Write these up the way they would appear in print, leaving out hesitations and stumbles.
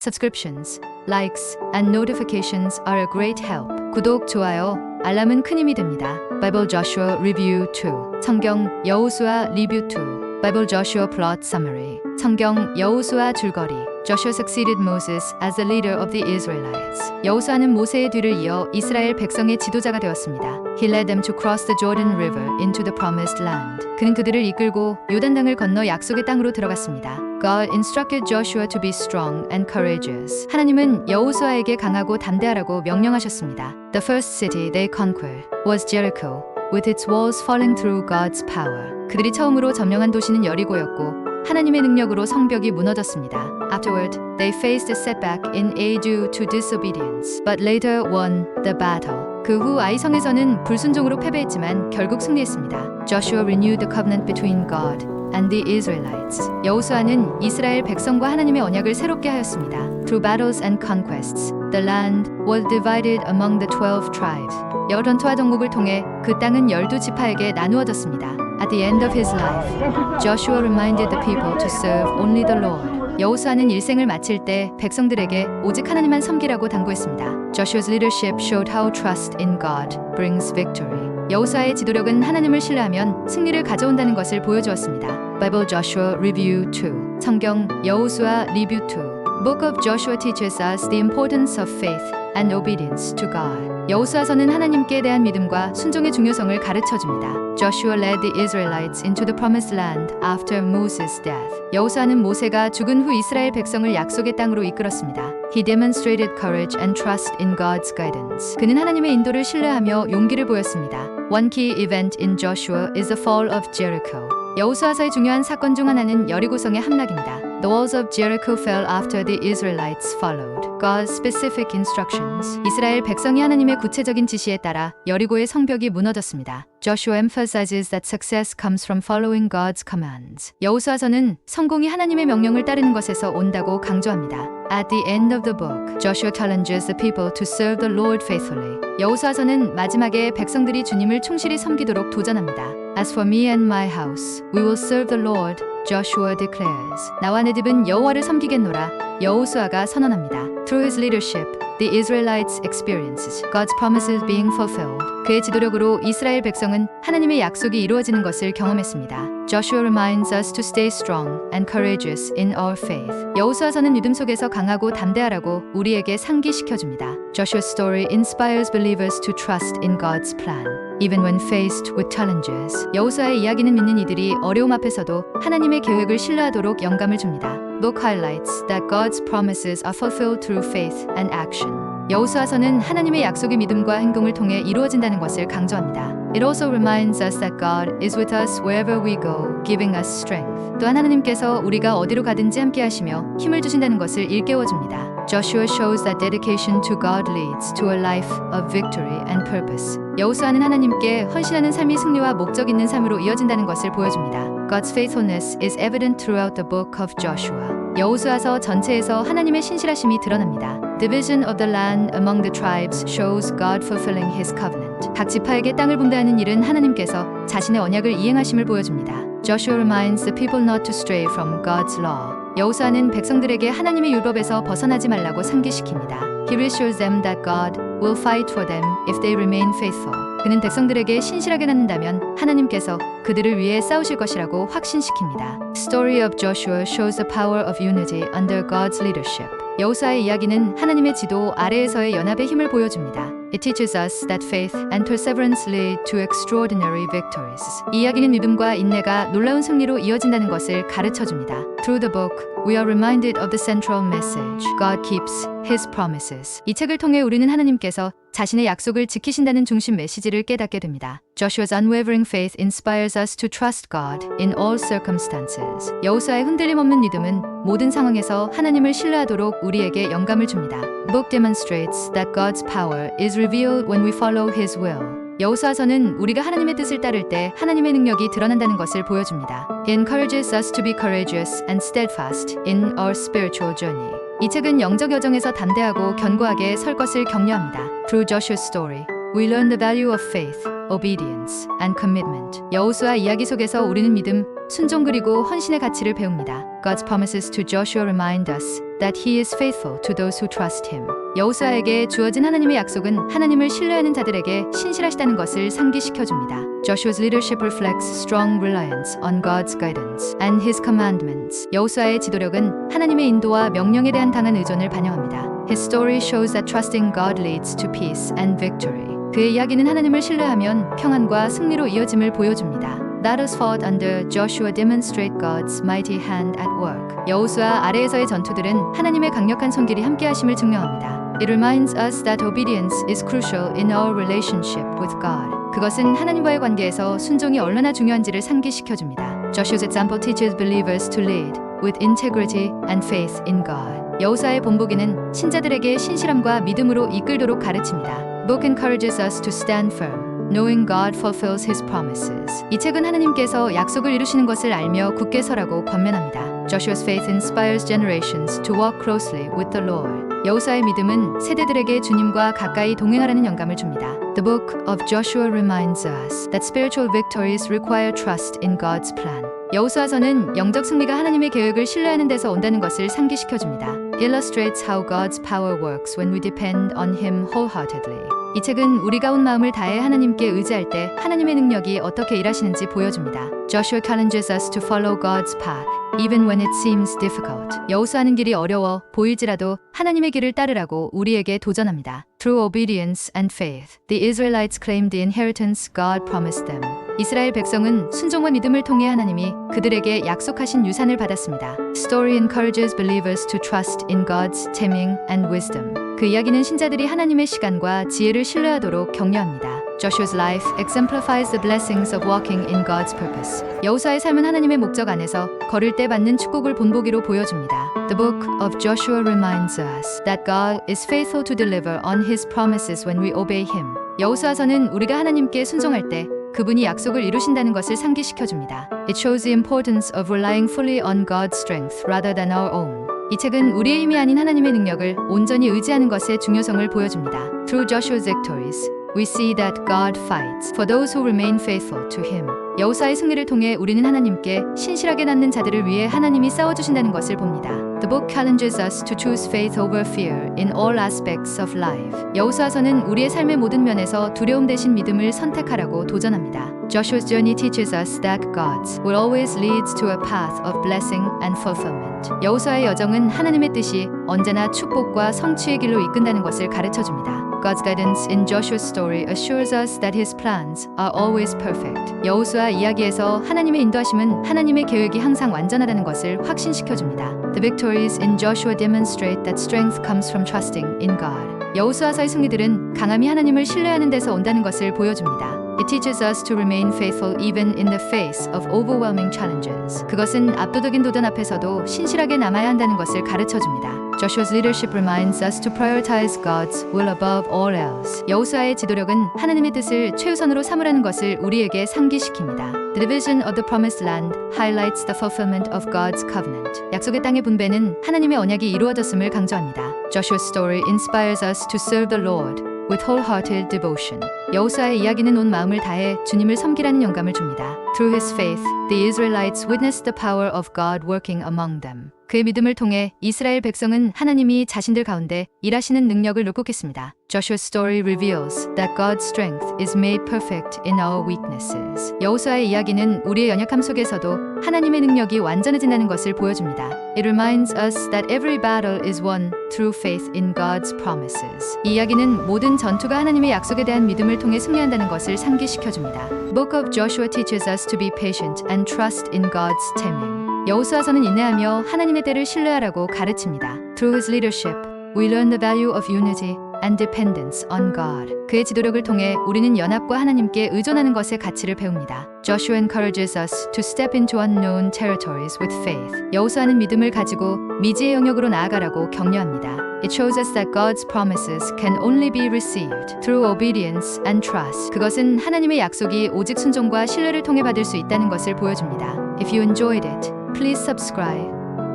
Subscriptions, likes, and notifications are a great help. 구독, 좋아요, 알람은 큰 힘이 됩니다. Bible Joshua Review 2. 성경 여호수아 리뷰 2. Bible Joshua Plot Summary. 성경 여호수아 줄거리. Joshua succeeded Moses as the leader of the Israelites. 여호수아는 모세의 뒤를 이어 이스라엘 백성의 지도자가 되었습니다. He led them to cross the Jordan River into the promised land. 그는 그들을 이끌고 요단강을 건너 약속의 땅으로 들어갔습니다. God instructed Joshua to be strong and courageous. 하나님은 여호수아에게 강하고 담대하라고 명령하셨습니다. The first city they conquered was Jericho, with its walls falling through God's power. 그들이 처음으로 점령한 도시는 여리고였고 하나님의 능력으로 성벽이 무너졌습니다. Afterward, they faced a setback in Ai due to disobedience, but later won the battle. 그 후 아이성에서는 불순종으로 패배했지만 결국 승리했습니다. Joshua renewed the covenant between God and the Israelites. 여호수아는 이스라엘 백성과 하나님의 언약을 새롭게 하였습니다. Through battles and conquests, the land was divided among the 12 tribes. 여러 전투와 정복을 통해 그 땅은 12지파에게 나누어졌습니다. At the end of his life, Joshua reminded the people to serve only the Lord. 여호수아는 일생을 마칠 때 백성들에게 오직 하나님만 섬기라고 당부했습니다. Joshua's leadership showed how trust in God brings victory. 여호수아의 지도력은 하나님을 신뢰하면 승리를 가져온다는 것을 보여주었습니다. Bible Joshua Review 2. 성경 여호수아 리뷰 2. Book of Joshua teaches us the importance of faith and obedience to God. 여호수아서는 하나님께 대한 믿음과 순종의 중요성을 가르쳐줍니다. Joshua led the Israelites into the promised land after Moses' death. 여호수아는 모세가 죽은 후 이스라엘 백성을 약속의 땅으로 이끌었습니다. He demonstrated courage and trust in God's guidance. 그는 하나님의 인도를 신뢰하며 용기를 보였습니다. One key event in Joshua is the fall of Jericho. 여호수아서의 중요한 사건 중 하나는 여리고성의 함락입니다. The walls of Jericho fell after the Israelites followed God's specific instructions. 이스라엘 백성이 하나님의 구체적인 지시에 따라 여리고의 성벽이 무너졌습니다. Joshua emphasizes that success comes from following God's commands. 여호수아서는 성공이 하나님의 명령을 따르는 것에서 온다고 강조합니다. At the end of the book, Joshua challenges the people to serve the Lord faithfully. 여호수아서는 마지막에 백성들이 주님을 충실히 섬기도록 도전합니다. As for me and my house, we will serve the Lord, Joshua declares. 나와 내 집은 여호와를 섬기겠노라. 여호수아가 선언합니다. Through his leadership, the Israelites experiences God's promises being fulfilled. 그의 지도력으로 이스라엘 백성은 하나님의 약속이 이루어지는 것을 경험했습니다. Joshua reminds us to stay strong and courageous in our faith. 여호수아서는 믿음 속에서 강하고 담대하라고 우리에게 상기시켜줍니다. Joshua's story inspires believers to trust in God's plan, even when faced with challenges. 여호수아의 이야기는 믿는 이들이 어려움 앞에서도 하나님의 계획을 신뢰하도록 영감을 줍니다. Book highlights that God's promises are fulfilled through faith and action. 여호수아서는 하나님의 약속의 믿음과 행동을 통해 이루어진다는 것을 강조합니다. It also reminds us that God is with us wherever we go, giving us strength. 또한 하나님께서 우리가 어디로 가든지 함께 하시며 힘을 주신다는 것을 일깨워줍니다. Joshua shows that dedication to God leads to a life of victory and purpose. 여호수아는 하나님께 헌신하는 삶이 승리와 목적 있는 삶으로 이어진다는 것을 보여줍니다. God's faithfulness is evident throughout the book of Joshua. 여호수아서 전체에서 하나님의 신실하심이 드러납니다. Division of the land among the tribes shows God fulfilling his covenant. 각 지파에게 땅을 분배하는 일은 하나님께서 자신의 언약을 이행하심을 보여줍니다. Joshua reminds the people not to stray from God's law. 여호수아는 백성들에게 하나님의 율법에서 벗어나지 말라고 상기시킵니다. He reassures them that God will fight for them if they remain faithful. 그는 백성들에게 신실하게 낳는다면 하나님께서 그들을 위해 싸우실 것이라고 확신시킵니다. Story of Joshua shows the power of unity under God's leadership. 여호수아의 이야기는 하나님의 지도 아래에서의 연합의 힘을 보여줍니다. It teaches us that faith and perseverance lead to extraordinary victories. 이 이야기는 믿음과 인내가 놀라운 승리로 이어진다는 것을 가르쳐줍니다. Through the book, we are reminded of the central message. God keeps his promises. 이 책을 통해 우리는 하나님께서 자신의 약속을 지키신다는 중심 메시지를 깨닫게 됩니다. Joshua's unwavering faith inspires us to trust God in all circumstances. 여호수아의 흔들림 없는 믿음은 모든 상황에서 하나님을 신뢰하도록 우리에게 영감을 줍니다. The book demonstrates that God's power is revealed when we follow his will. 여호수아서는 우리가 하나님의 뜻을 따를 때 하나님의 능력이 드러난다는 것을 보여줍니다. He encourages us to be courageous and steadfast in our spiritual journey. 이 책은 영적 여정에서 담대하고 견고하게 설 것을 격려합니다. Through Joshua's story, we learn the value of faith, obedience, and commitment. 여호수아 이야기 속에서 우리는 믿음, 순종 그리고 헌신의 가치를 배웁니다. God's promises to Joshua remind us that he is faithful to those who trust him. 여호수아에게 주어진 하나님의 약속은 하나님을 신뢰하는 자들에게 신실하시다는 것을 상기시켜줍니다. Joshua's leadership reflects strong reliance on God's guidance and his commandments. 여호수아의 지도력은 하나님의 인도와 명령에 대한 강한 의존을 반영합니다. His story shows that trusting God leads to peace and victory. 그의 이야기는 하나님을 신뢰하면 평안과 승리로 이어짐을 보여줍니다. Battles fought under Joshua demonstrate God's mighty hand at work. 여호수아 아래에서의 전투들은 하나님의 강력한 손길이 함께하심을 증명합니다. It reminds us that obedience is crucial in our relationship with God. 그것은 하나님과의 관계에서 순종이 얼마나 중요한지를 상기시켜줍니다. Joshua's example teaches believers to lead with integrity and faith in God. 여호수아의 본보기는 신자들에게 신실함과 믿음으로 이끌도록 가르칩니다. Book encourages us to stand firm, knowing God fulfills His promises. 이 책은 하나님께서 약속을 이루시는 것을 알며 굳게 서라고 권면합니다. Joshua's faith inspires generations to walk closely with the Lord. 여호수아의 믿음은 세대들에게 주님과 가까이 동행하라는 영감을 줍니다. The book of Joshua reminds us that spiritual victories require trust in God's plan. 여호수아서는 영적 승리가 하나님의 계획을 신뢰하는 데서 온다는 것을 상기시켜줍니다. Illustrates how God's power works when we depend on Him wholeheartedly. 이 책은 우리가 온 마음을 다해 하나님께 의지할 때 하나님의 능력이 어떻게 일하시는지 보여줍니다. Joshua challenges us to follow God's path, even when it seems difficult. 여호수아는 길이 어려워 보일지라도 하나님의 길을 따르라고 우리에게 도전합니다. Through obedience and faith, the Israelites claimed the inheritance God promised them. 이스라엘 백성은 순종과 믿음을 통해 하나님이 그들에게 약속하신 유산을 받았습니다. Story encourages believers to trust in God's timing and wisdom. 그 이야기는 신자들이 하나님의 시간과 지혜를 신뢰하도록 격려합니다. Joshua's life exemplifies the blessings of walking in God's purpose. 여호수아의 삶은 하나님의 목적 안에서 걸을 때 받는 축복을 본보기로 보여줍니다. The book of Joshua reminds us that God is faithful to deliver on His promises when we obey Him. 여호수아서는 우리가 하나님께 순종할 때 그분이 약속을 이루신다는 것을 상기시켜줍니다. It shows the importance of relying fully on God's strength rather than our own. 이 책은 우리의 힘이 아닌 하나님의 능력을 온전히 의지하는 것의 중요성을 보여줍니다. Through Joshua's victories, we see that God fights for those who remain faithful to Him. 여호수아의 승리를 통해 우리는 하나님께 신실하게 남는 자들을 위해 하나님이 싸워주신다는 것을 봅니다. The book challenges us to choose faith over fear in all aspects of life. 여호수아서는 우리의 삶의 모든 면에서 두려움 대신 믿음을 선택하라고 도전합니다. Joshua's journey teaches us that God will always lead to a path of blessing and fulfillment. 여호수아의 여정은 하나님의 뜻이 언제나 축복과 성취의 길로 이끈다는 것을 가르쳐줍니다. God's guidance in Joshua's story assures us that His plans are always perfect. 여호수아 이야기에서 하나님의 인도하심은 하나님의 계획이 항상 완전하다는 것을 확신시켜줍니다. The victories in Joshua demonstrate that strength comes from trusting in God. 여호수아서의 승리들은 강함이 하나님을 신뢰하는 데서 온다는 것을 보여줍니다. It teaches us to remain faithful even in the face of overwhelming challenges. 그것은 압도적인 도전 앞에서도 신실하게 남아야 한다는 것을 가르쳐줍니다. Joshua's leadership reminds us to prioritize God's will above all else. 여호수아의 지도력은 하나님의 뜻을 최우선으로 삼으라는 것을 우리에게 상기시킵니다. The division of the promised land highlights the fulfillment of God's covenant. 약속의 땅의 분배는 하나님의 언약이 이루어졌음을 강조합니다. Joshua's story inspires us to serve the Lord with wholehearted devotion. 여호수아의 이야기는 온 마음을 다해 주님을 섬기라는 영감을 줍니다. Through his faith, the Israelites witnessed the power of God working among them. 그의 믿음을 통해 이스라엘 백성은 하나님이 자신들 가운데 일하시는 능력을 룩곡했습니다. Joshua's story reveals that God's strength is made perfect in our weaknesses. 여호수아의 이야기는 우리의 연약함 속에서도 하나님의 능력이 완전해진다는 것을 보여줍니다. It reminds us that every battle is won through faith in God's promises. 이 이야기는 모든 전투가 하나님의 약속에 대한 믿음을 통해 승리한다는 것을 상기시켜줍니다. The book of Joshua teaches us to be patient and trust in God's timing. 여호수아서는 인내하며 하나님의 때를 신뢰하라고 가르칩니다. Through his leadership, we learn the value of unity and dependence on God. 그의 지도력을 통해 우리는 연합과 하나님께 의존하는 것의 가치를 배웁니다. Joshua encourages us to step into unknown territories with faith. 여호수아는 믿음을 가지고 미지의 영역으로 나아가라고 격려합니다. It shows us that God's promises can only be received through obedience and trust. 그것은 하나님의 약속이 오직 순종과 신뢰를 통해 받을 수 있다는 것을 보여줍니다. If you enjoyed it, please subscribe,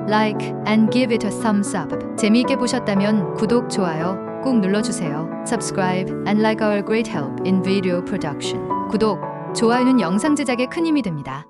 like, and give it a thumbs up. 재미있게 보셨다면 구독, 좋아요 꼭 눌러주세요. Subscribe and like our great help in video production. 구독, 좋아요는 영상 제작에 큰 힘이 됩니다.